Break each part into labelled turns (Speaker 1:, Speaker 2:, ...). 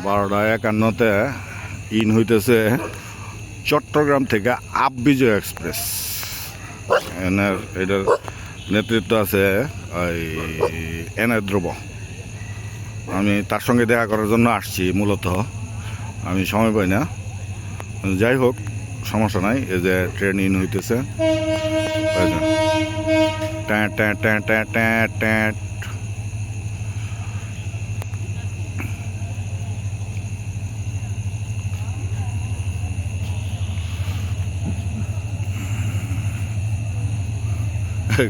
Speaker 1: 12:51 in হইতেছে চট্টগ্রাম থেকে up বিজয় express. এটার নেতৃত্ব আছে ওই এনএ ধ্রুব। আমি তার সঙ্গে দেখা করার জন্য আসছি মূলত, আমি সময় পাই না। যাই হোক, সমস্যা নাই। এই যে ট্রেন ইন হইতেছে, ট্যাঁ ট্যাঁ ট্যাঁ ট্যাঁ ট্যাঁ ট্যাঁ।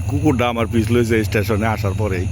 Speaker 1: কুকুরটা আমার পিছ লইছে স্টেশনে আসার পরেই।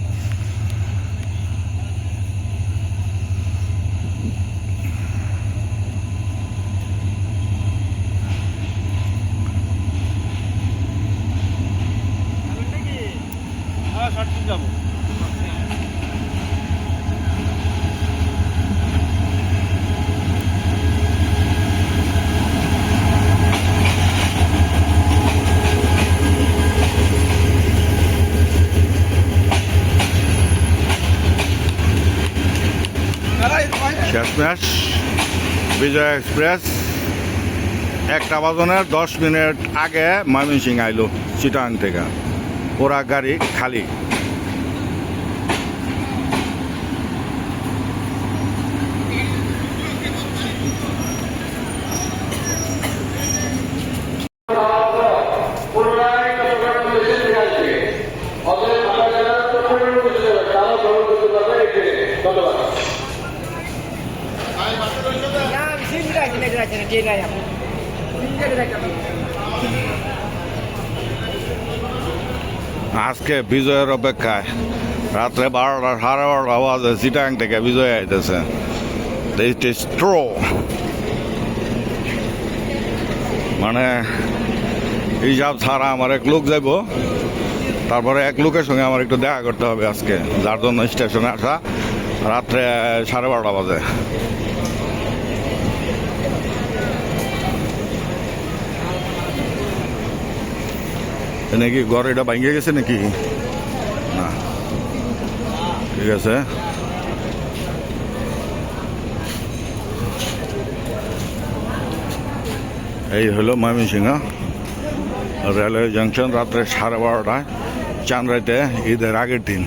Speaker 1: শেষমেশ বিজয় এক্সপ্রেস 1টা বাজনের 10 মিনিট আগে ময়মনসিংহ আইলো চিটাং থেকে। ওরা গাড়ি খালি। আজকে বিজয়ের অপেক্ষায় রাত্রে 12টা 12:30 বাজে চিটাং থেকে বিজয় আইতেছে। মানে হিসাব ছাড়া আমার এক লোক যাইব, তারপরে এক লোকের সঙ্গে আমার একটু দেখা করতে হবে আজকে, যার জন্য স্টেশনে আসা রাত্রে 12:30 বাজে। নাকি ঘর এটা ভাঙে গেছে নাকি? না, ঠিক আছে। এই হলো ময়মনসিংহ রেলওয়ে জাংশন, রাত্রে 12:30টায়, চাঁদ রাইতে, ঈদের আগের দিন।